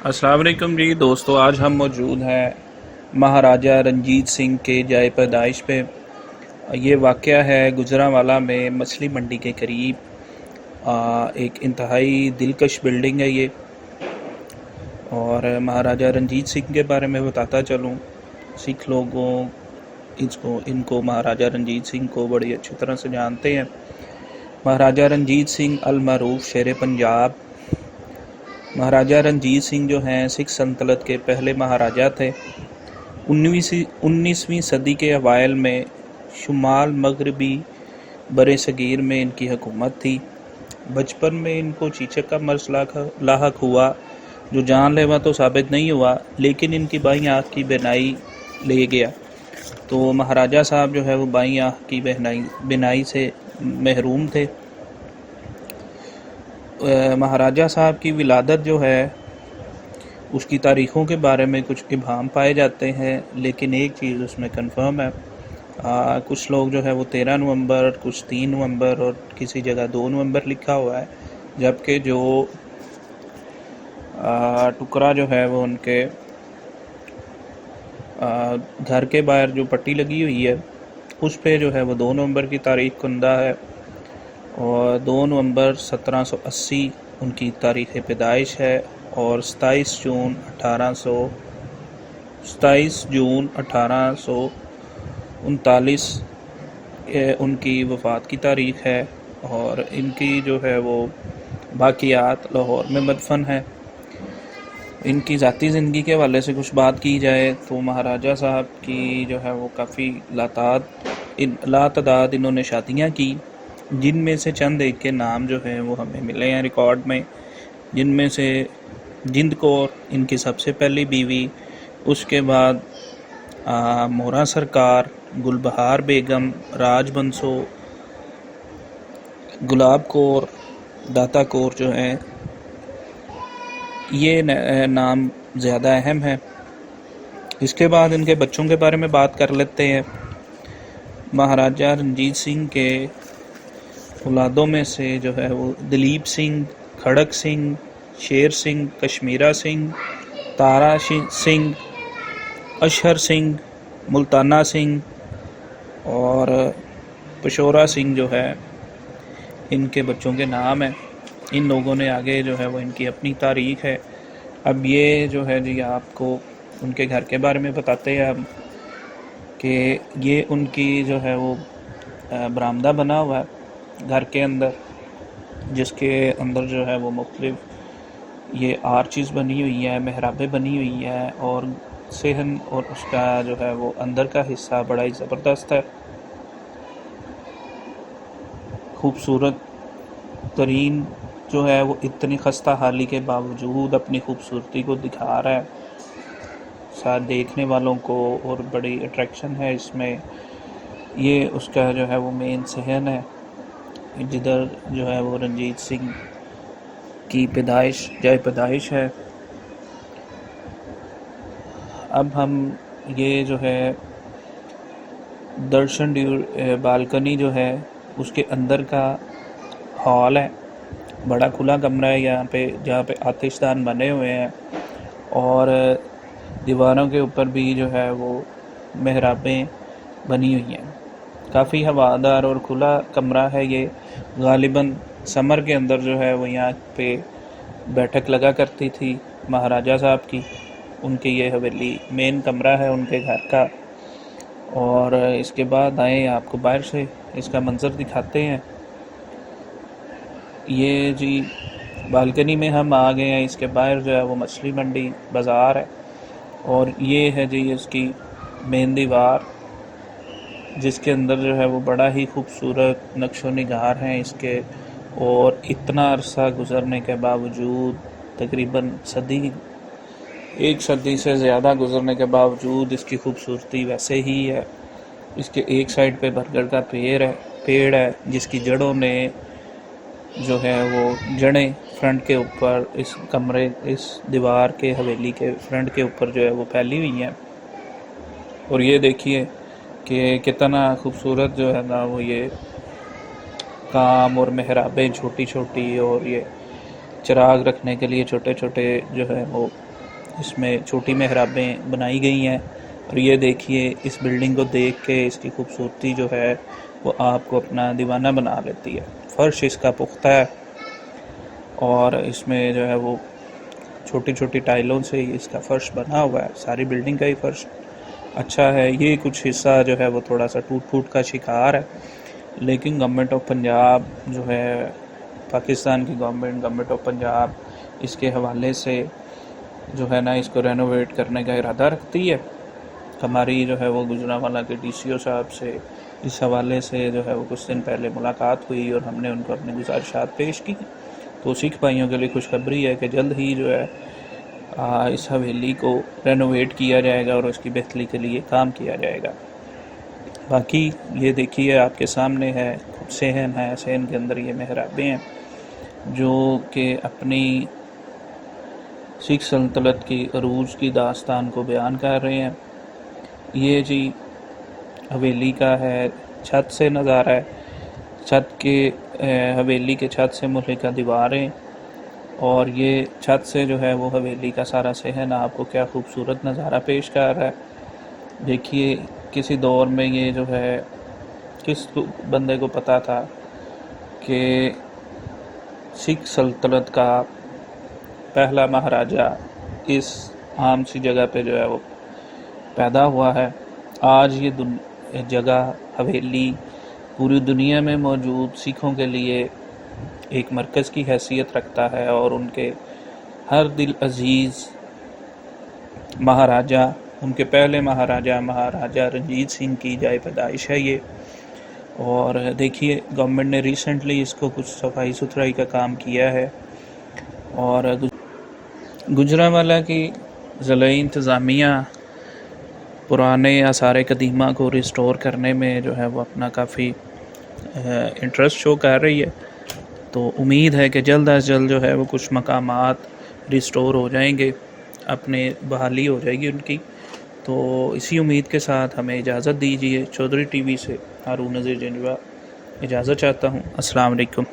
अस्सलाम वालेकुम जी दोस्तों, आज हम मौजूद हैं महाराजा रंजीत सिंह के जाए पैदाइश पे। ये वाक़या है गुजरांवाला में मछली मंडी के करीब। एक इंतहाई दिलकश बिल्डिंग है ये। और महाराजा रंजीत सिंह के बारे में बताता चलूँ। सिख लोगों इनको महाराजा रंजीत सिंह को बड़ी अच्छी तरह से जानते हैं। महाराजा रंजीत सिंह अल मरूफ शेर पंजाब। महाराजा रंजीत सिंह जो हैं सिख सल्तनत के पहले महाराजा थे। 19वीं सदी के अवाइल में शुमाल मगरबी बरसगीर में इनकी हुकूमत थी। बचपन में इनको चीचक का मर्ज लाहक हुआ, जो जानलेवा तो साबित नहीं हुआ, लेकिन इनकी बाईं आँख की बीनाई ले गया। तो महाराजा साहब जो है वो बाईं आँख की बीनाई से महरूम थे। महाराजा साहब की विलादत जो है उसकी तारीख़ों के बारे में कुछ इबहम पाए जाते हैं, लेकिन एक चीज़ उसमें कंफर्म है। कुछ लोग जो है वो 13 नवंबर, कुछ 3 नवंबर और किसी जगह 2 नवंबर लिखा हुआ है, जबकि जो टुकड़ा जो है वो उनके घर के बाहर जो पट्टी लगी हुई है उस पे जो है वो 2 नवंबर की तारीख कुंदा है। और 2 नवंबर 1780 उनकी तारीख़ पैदाइश है। और 27 जून 1839 उनकी वफ़ात की तारीख़ है। और इनकी जो है वो बाक़ियात लाहौर में मदफन है। इनकी ज़ाती ज़िंदगी के हवाले से कुछ बात की जाए तो महाराजा साहब की जो है वो काफ़ी लातादाद इन्होंने शादियाँ की, जिनमें से चंद एक के नाम जो हैं वो हमें मिले हैं रिकॉर्ड में। जिनमें से जिंद कौर इनकी सबसे पहली बीवी, उसके बाद मोहरा सरकार, गुलबहार बेगम, राजबंसो, गुलाब कौर, दाता कौर जो हैं, ये नाम ज़्यादा अहम है। इसके बाद इनके बच्चों के बारे में बात कर लेते हैं। महाराजा रंजीत सिंह के औलादों में से जो है वो दलीप सिंह, खड़क सिंह, शेर सिंह, कश्मीरा सिंह, तारा सिंह, अशहर सिंह, मुल्ताना सिंह और पशौरा सिंह जो है इनके बच्चों के नाम हैं। इन लोगों ने आगे जो है वो इनकी अपनी तारीख़ है। अब ये जो है जी आपको उनके घर के बारे में बताते हैं हम कि ये उनकी जो है वो बरामदा बना हुआ है घर के अंदर, जिसके अंदर जो है वो मुख्तलिफ ये आर्चिज़ बनी हुई हैं, मेहराबें बनी हुई हैं। और सहन और उसका जो है वो अंदर का हिस्सा बड़ा ही ज़बरदस्त है, खूबसूरत तरीन जो है वो इतनी खस्ता हाली के बावजूद अपनी खूबसूरती को दिखा रहा है साथ देखने वालों को, और बड़ी अट्रैक्शन है इसमें। ये उसका जो है वो मेन सहन है, जिधर जो है वो रंजीत सिंह की जाए पैदाइश है। अब हम ये जो है दर्शन बालकनी जो है उसके अंदर का हॉल है, बड़ा खुला कमरा है यहाँ पे, जहाँ पे आतिशदान बने हुए हैं और दीवारों के ऊपर भी जो है वो मेहराबें बनी हुई हैं। काफ़ी हवादार और खुला कमरा है ये। गालिबन समर के अंदर जो है वो यहाँ पे बैठक लगा करती थी महाराजा साहब की। उनकी ये हवेली मेन कमरा है उनके घर का। और इसके बाद आए आपको बाहर से इसका मंज़र दिखाते हैं। ये जी बालकनी में हम आ गए हैं। इसके बाहर जो है वो मछली मंडी बाज़ार है और ये है जी इसकी मेन दीवार, जिसके अंदर जो है वो बड़ा ही खूबसूरत नक्शो निगार हैं इसके। और इतना अरसा गुज़रने के बावजूद, तकरीबन एक सदी से ज़्यादा गुज़रने के बावजूद इसकी खूबसूरती वैसे ही है। इसके एक साइड पे बरगद का पेड़ है जिसकी जड़ों ने जो है वो जड़ें फ्रंट के ऊपर इस दीवार के हवेली के फ्रंट के ऊपर जो है वो फैली हुई हैं। और ये देखिए कि कितना खूबसूरत जो है ना वो ये काम और मेहराबें छोटी छोटी, और ये चिराग रखने के लिए छोटे छोटे जो है वो इसमें छोटी मेहराबें बनाई गई हैं। और ये देखिए, इस बिल्डिंग को देख के इसकी खूबसूरती जो है वो आपको अपना दीवाना बना लेती है। फ़र्श इसका पुख्ता है और इसमें जो है वो छोटी छोटी टाइलों से इसका फ़र्श बना हुआ है। सारी बिल्डिंग का ही फ़र्श अच्छा है। ये कुछ हिस्सा जो है वो थोड़ा सा टूट फूट का शिकार है, लेकिन गवर्नमेंट ऑफ पंजाब जो है, पाकिस्तान की गवर्नमेंट ऑफ पंजाब इसके हवाले से जो है ना, इसको रेनोवेट करने का इरादा रखती है। हमारी जो है वो गुजरांवाला के DCO साहब से इस हवाले से जो है वो कुछ दिन पहले मुलाकात हुई और हमने उनको अपनी गुजारिशात पेश की। तो सिख भाइयों के लिए खुशखबरी है कि जल्द ही जो है इस हवेली को रेनोवेट किया जाएगा और उसकी बेहतरी के लिए काम किया जाएगा। बाकी ये देखिए, आपके सामने है सहन है। सहन के अंदर ये मेहराबें हैं जो कि अपनी सिख सल्तनत की अरूज की दास्तान को बयान कर रहे हैं। ये जी हवेली का है, छत से नज़ारा है। छत के हवेली के छत से मुल्हिका दीवारें और ये छत से जो है वो हवेली का सारा सहन आपको क्या खूबसूरत नज़ारा पेश कर रहा है। देखिए, किसी दौर में ये जो है, किस बंदे को पता था कि सिख सल्तनत का पहला महाराजा इस आम सी जगह पे जो है वो पैदा हुआ है। आज ये जगह हवेली पूरी दुनिया में मौजूद सिखों के लिए एक मरकज़ की हैसियत रखता है और उनके हर दिल अजीज़ महाराजा, उनके पहले महाराजा रणजीत सिंह की जाए पैदाइश है ये। और देखिए, गवर्नमेंट ने रिसेंटली इसको कुछ सफाई सुथराई का काम किया है और गुजरांवाला की ज़िले इंतज़ामिया पुराने आसार कदीमा को रिस्टोर करने में जो है वो अपना काफ़ी इंटरेस्ट शो कर रही है। तो उम्मीद है कि जल्द अज जल्द जो है वो कुछ मकामात रिस्टोर हो जाएंगे, अपने बहाली हो जाएगी उनकी। तो इसी उम्मीद के साथ हमें इजाज़त दीजिए। चौधरी TV से हारून नज़ीर जंजवा इजाज़त चाहता हूँ। अस्सलाम वालेकुम।